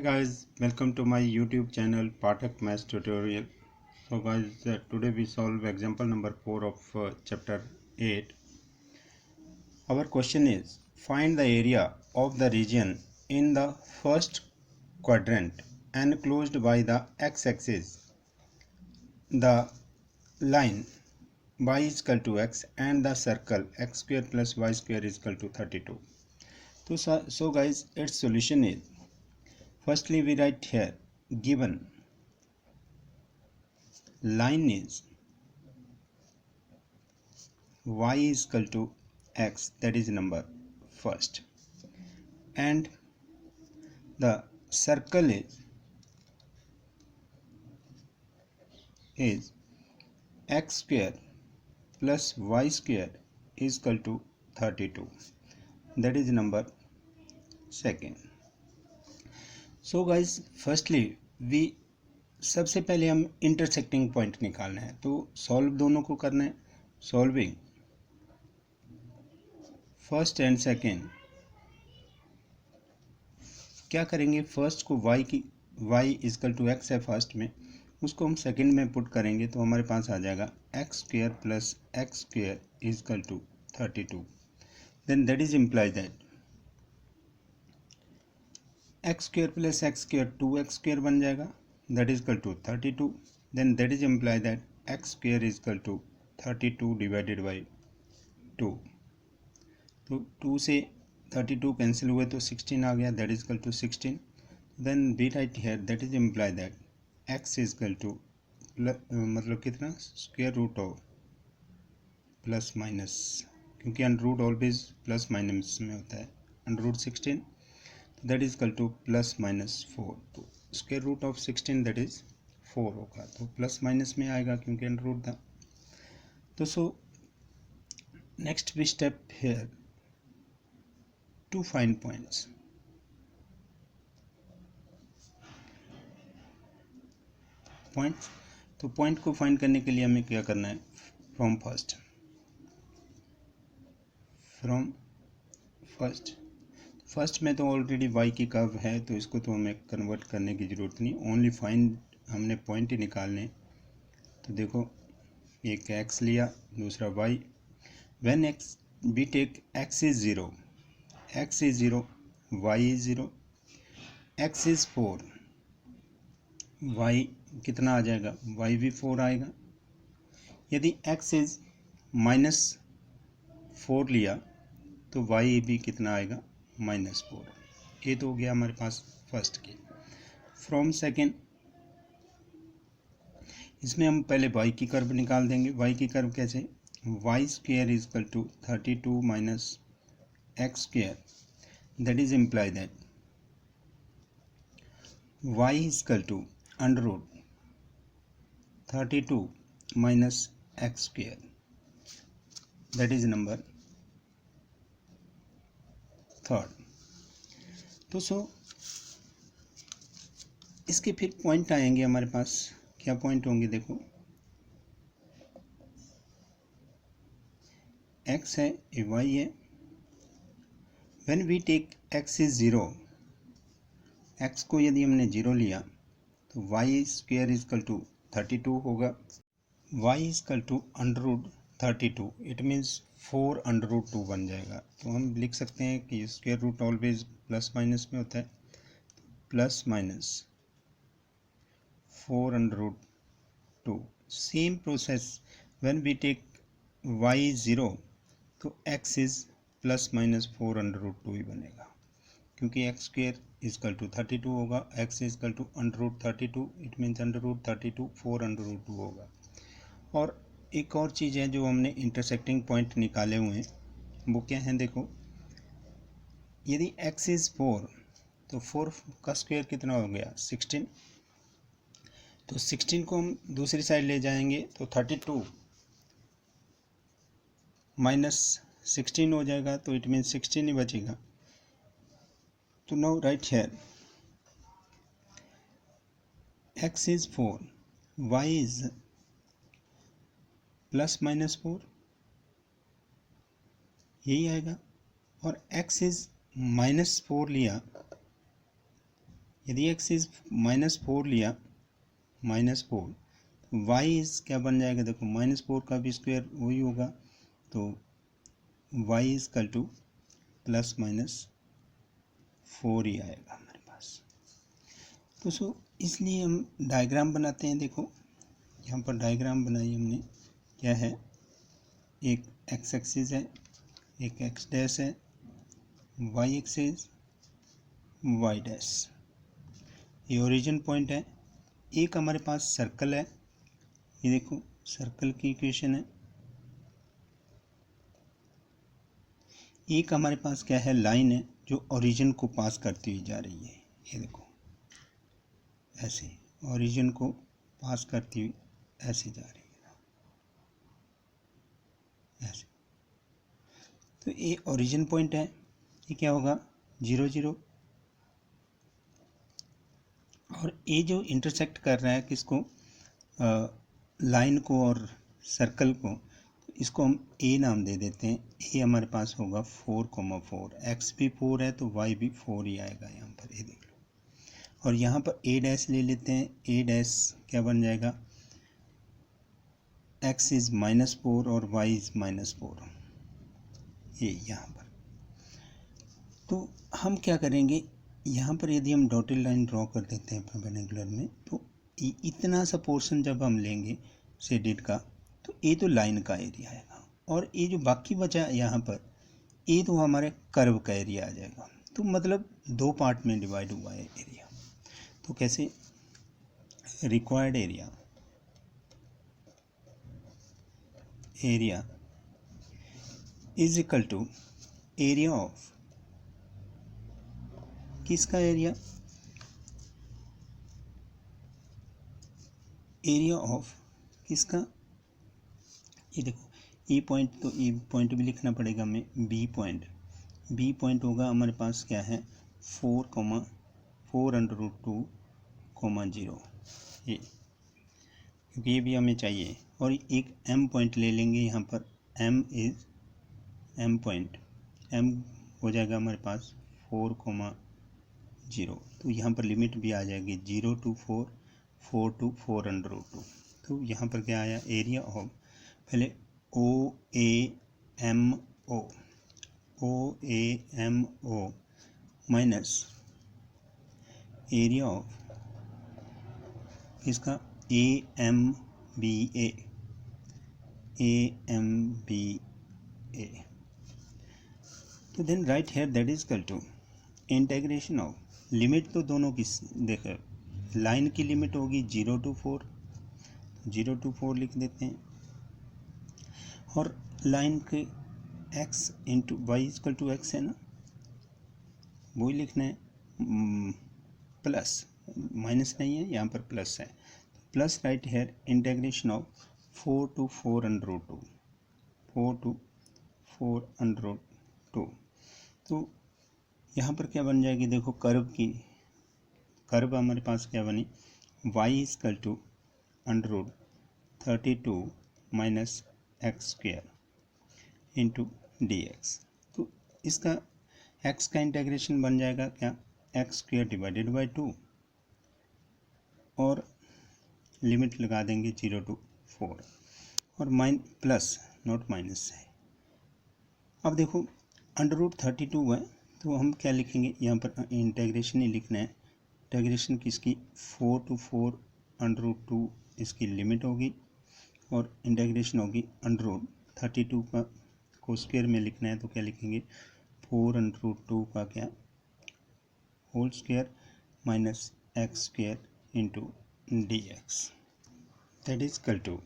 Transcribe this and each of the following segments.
guys, welcome to my YouTube channel Pathak Maths Tutorial. So guys, today we solve example number 4 of chapter 8. Our question is, find the area of the region in the first quadrant enclosed by the x-axis, the line y is equal to x and the circle x square plus y square is equal to 32. So guys, its solution is, firstly we write here, given line is y is equal to x, that is number first, and the circle is x square plus y square is equal to 32, that is number second. So guys, firstly we सबसे पहले हम intersecting point निकालना है, तो solve दोनों को करना है. सॉल्विंग फर्स्ट एंड सेकेंड, क्या करेंगे, फर्स्ट को y इजकल टू एक्स है फर्स्ट में, उसको हम सेकेंड में पुट करेंगे तो हमारे पास आ जाएगा x square plus x square equal to 32. Then that is imply that x square plus x square 2x square बन जाएगा, that is equal to 32. then that is imply that x square is equal to 32 divided by 2. तो 2 से 32 cancel हुए तो 16 आ गया, that is equal to 16. then we write here that is imply that x is equal to मतलब कितना, square root of plus minus, क्योंकि under root always plus minus में होता है, under root 16, that is equal to plus minus 4. तो square root of 16 that is 4 होगा, तो plus minus में आएगा क्योंकि अंडर रूट था. तो so next we step here to find points. तो पॉइंट को फाइंड करने के लिए हमें क्या करना है, फ्रॉम फर्स्ट में तो ऑलरेडी y की कर्व है, तो इसको तो हमें कन्वर्ट करने की ज़रूरत नहीं, ओनली फाइंड हमने पॉइंट ही निकालने. तो देखो, एक x लिया, दूसरा y. When x we take x is 0, y is 0, x is 4, y कितना आ जाएगा, y भी 4 आएगा. यदि x इज -4 लिया तो y भी कितना आएगा, -4. ये तो हो गया हमारे पास फर्स्ट की. फ्रॉम सेकेंड, इसमें हम पहले y की कर्व निकाल देंगे. y की कर्व कैसे, y square is equal to 32 minus x square, that is imply that y is equal to under root 32 minus x square, that is number third. तो so इसके फिर पॉइंट आएंगे हमारे पास. क्या पॉइंट होंगे, देखो x है, ये y है. When we take x is 0, x को यदि हमने 0 लिया तो y square is equal to 32 होगा. y is equal to under root 32, it means 4 under root 2 बन जाएगा. तो हम लिख सकते हैं कि square root always plus minus में होता है, plus minus 4 under root 2. Same process when we take y 0 तो x is plus minus 4 under root 2 ही बनेगा, क्योंकि x square is equal to 32 होगा, x is equal to under root 32, it means under root 32 4 under root 2 होगा. और एक और चीज़ है जो हमने इंटरसेक्टिंग पॉइंट निकाले हुए हैं, वो क्या है, देखो यदि x इज़ 4 तो 4 का स्क्वायर कितना हो गया, 16. तो 16 को हम दूसरी साइड ले जाएंगे तो 32 माइनस 16 हो जाएगा, तो इट मीन्स 16 ही बचेगा. तो now right here x is 4, y is plus minus 4, यही आएगा. और x इज -4 लिया, यदि x इज -4 लिया, -4, y इज क्या बन जाएगा, देखो -4 का भी स्क्वायर वही होगा, तो y इज इक्वल टू ±4 ही आएगा हमारे पास। तो इसलिए हम डायग्राम बनाते हैं। देखो यहाँ पर डायग्राम बनाई हमने, क्या है, एक x एक्सिस है, एक x डैश है, y एक्सिस, y डैश, ये ओरिजिन पॉइंट है। एक हमारे पास सर्कल है, ये देखो सर्कल की इक्वेशन है। एक हमारे पास क्या है, लाइन है जो ओरिजिन को पास करती हुई जा रही है, ये देखो ऐसे ओरिजिन को पास करती हुई ऐसे जा रही है, ऐसे। तो ये ओरिजिन पॉइंट है, ये क्या होगा 0 0, और ये जो इंटरसेक्ट कर रहा है किसको, लाइन को और सर्कल को, इसको हम ए नाम दे देते हैं। ए हमारे पास होगा 4,4, एक्स भी 4 है तो वाई भी 4 ही आएगा यहाँ पर, ये देख लो। और यहाँ पर ए डैश ले लेते हैं, ए डैश क्या बन जाएगा, एक्स इज -4 और वाई इज -4, ये यहाँ पर। तो हम क्या करेंगे, यहाँ पर यदि हम डॉटेड लाइन ड्रॉ कर देते हैं परपेंडिकुलर में, तो इतना सा पोर्शन जब हम लेंगे शेडेड का, तो ये तो लाइन का एरिया आएगा, और ये जो बाकी बचा यहाँ पर, ये तो हमारे कर्व का एरिया आ जाएगा। तो मतलब 2 पार्ट में डिवाइड हुआ है एरिया। तो कैसे, required area is equal to area of, किसका एरिया, एरिया ऑफ किसका, ये देखो ए पॉइंट, तो ए पॉइंट भी लिखना पड़ेगा हमें, बी पॉइंट होगा हमारे पास क्या है 4,4√2,0, ये, क्योंकि ये भी हमें चाहिए। और एक एम पॉइंट ले लेंगे यहाँ पर, एम पॉइंट, एम हो जाएगा हमारे पास 4,0, तो यहाँ पर लिमिट भी आ जाएगी 0 to 4, 4 to 4√2। तो यहाँ पर क्या आया, एरिया ऑफ, पहले OAMO माइनस एरिया ऑफ इसका AMBA, तो then right here that is equal to integration of, limit तो दोनों की देखो, लाइन की लिमिट होगी 0 to 4, 0 to 4 लिख देते हैं, और लाइन के x into y equal to x है ना, वही लिखना है, प्लस माइनस नहीं है यहाँ पर, प्लस है, plus right here integration of 4 to 4√2, 4 to 4√2। तो यहाँ पर क्या बन जाएगी, देखो कर्व हमारे पास क्या बनी, y equal to √32 minus x² into dx। तो इसका x का इंटीग्रेशन बन जाएगा क्या, x² डिवाइडेड बाई 2, और लिमिट लगा देंगे 0 to 4, और प्लस नॉट माइनस है। अब देखो √32 है, तो हम क्या लिखेंगे, यहाँ पर इंटीग्रेशन ही लिखना है, इंटीग्रेशन किसकी, 4 to 4√2 इसकी लिमिट होगी, और इंटीग्रेशन होगी √32 का को स्क्वायर में लिखना है, तो क्या लिखेंगे 4√2 का क्या whole square minus x² into dx, that is equal to,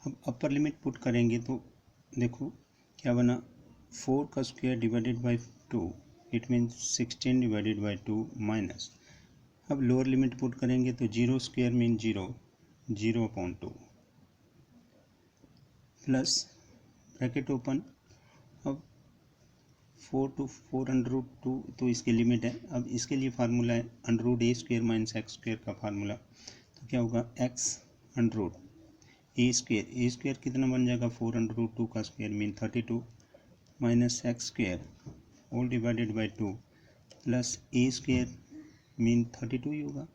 अब अपर लिमिट पुट करेंगे तो देखो क्या बना, 4 का square divided by 2, it means 16 divided by 2 minus, अब लोअर लिमिट पुट करेंगे तो 0 square mean 0/2 plus bracket open, अब 4 to 4√2, तो इसकी लिमिट है। अब इसके लिए फार्मूला है √a² माइनस x² का फार्मूला, तो क्या होगा x √a² कितना बन जाएगा, 4√2 का square mean 32 minus x² whole divided by 2 plus a² mean 32 ही होगा,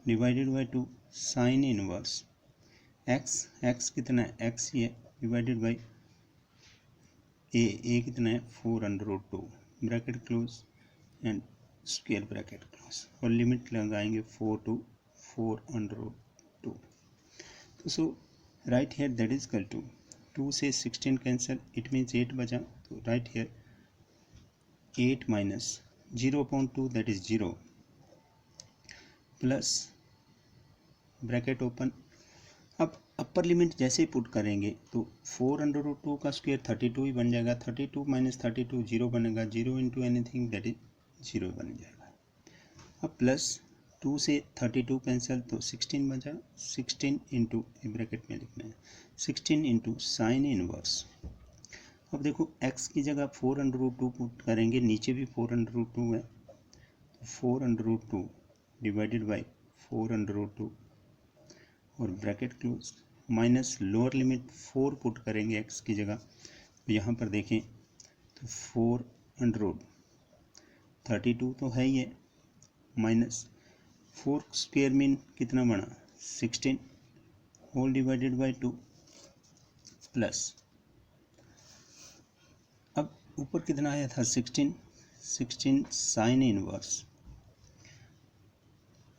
divided by 2 sine inverse x कितना है, एक्स ही है, डिवाइडेड बाई ए कितना है 4√2 bracket close and square bracket close, और लिमिट लगाएंगे 4 to 4√2। तो so right here that is equal to 2 से 16 कैंसिल, इट मीन्स 8 बचा, तो right here 8 minus 0/2 that is 0 plus bracket open. अब अपर लिमिट जैसे ही पुट करेंगे तो 4√2 का स्क्वायर 32 ही बन जाएगा, 32 माइनस 32 0 बनेगा, 0 इंटू एनीथिंग दैट इज 0 बन जाएगा। अब प्लस 2 से 32 कैंसिल, तो 16 बचा, 16 इंटू ब्रैकेट में लिखना है 16 इंटू साइन इनवर्स। अब देखो x की जगह 4√2 पुट करेंगे, नीचे भी 4√2 है, तो 4√2 डिवाइडेड बाई 4√2 और bracket close minus lower limit 4 put करेंगे x की जगह, तो यहाँ पर देखें तो 4√32 तो है ही है, माइनस 4 स्क्वायर मीन कितना बना 16 होल डिवाइडेड बाई 2 प्लस, अब ऊपर कितना आया था 16 साइन इनवर्स।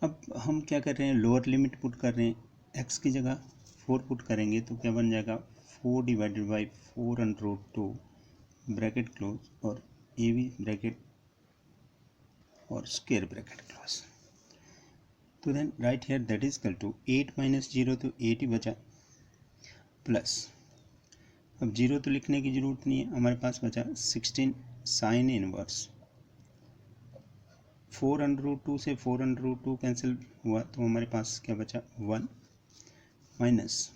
अब हम क्या कर रहे हैं, लोअर लिमिट पुट कर रहे हैं, x की जगह 4 पुट करेंगे तो क्या बन जाएगा 4 डिवाइडेड बाई 4√2 ब्रैकेट क्लोज और ए भी ब्रैकेट और स्क्वायर ब्रैकेट क्लोज। तो then right here that is equal to 8 minus 0 तो 8 ही बचा, प्लस अब 0 तो लिखने की जरूरत नहीं है, हमारे पास बचा 16 साइन इनवर्स। 4√2 से 4√2 कैंसिल हुआ तो हमारे पास क्या बचा 1 माइनस,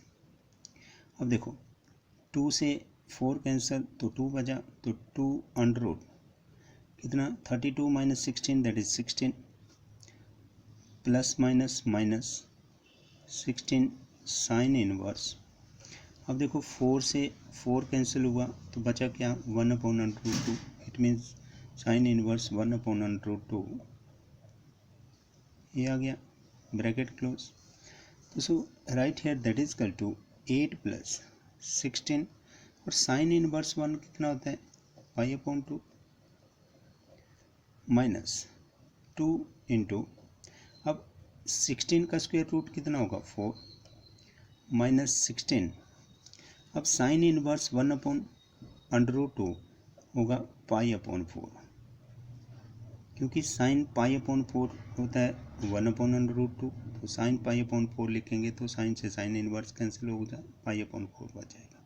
अब देखो 2 से 4 कैंसिल तो 2 बचा, तो 2 अंडर कितना 32 minus 16 that is 16 plus minus minus 16 sine inverse. अब देखो 4 से 4 कैंसिल हुआ तो बचा क्या 1/√2, इट मीन्स साइन इनवर्स 1/√2, ये आ गया ब्रैकेट क्लोज। तो so right here that is equal to 8 plus 16 और साइन इनवर्स 1 कितना होता है π/2 माइनस 2 इंटू, अब 16 का स्क्वायर रूट कितना होगा 4 माइनस 16, अब साइन इनवर्स 1/√2 होगा π/4, क्योंकि साइन π/4 होता है 1/√2, तो साइन π/4 लिखेंगे तो साइन से साइन इनवर्स कैंसिल हो जाए, π/4 बच जाएगा।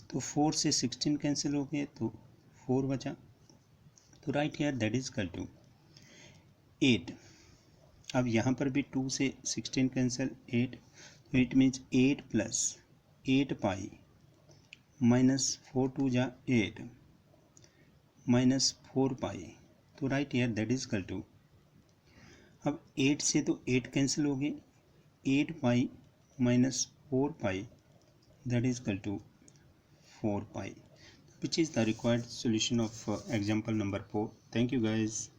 तो 4 से 16 कैंसिल हो गए तो 4 बचा, तो right here that is equal to 8। अब यहाँ पर भी 2 से 16 कैंसिल 8, तो it means 8 plus 8 pi minus 4 2 जा 8 माइनस 4 पाई, तो right here that is equal to, अब 8 से तो 8 कैंसिल हो गए, 8 pi minus 4 pi that is equal to 4 pi, which is the required solution of example number 4. Thank you guys.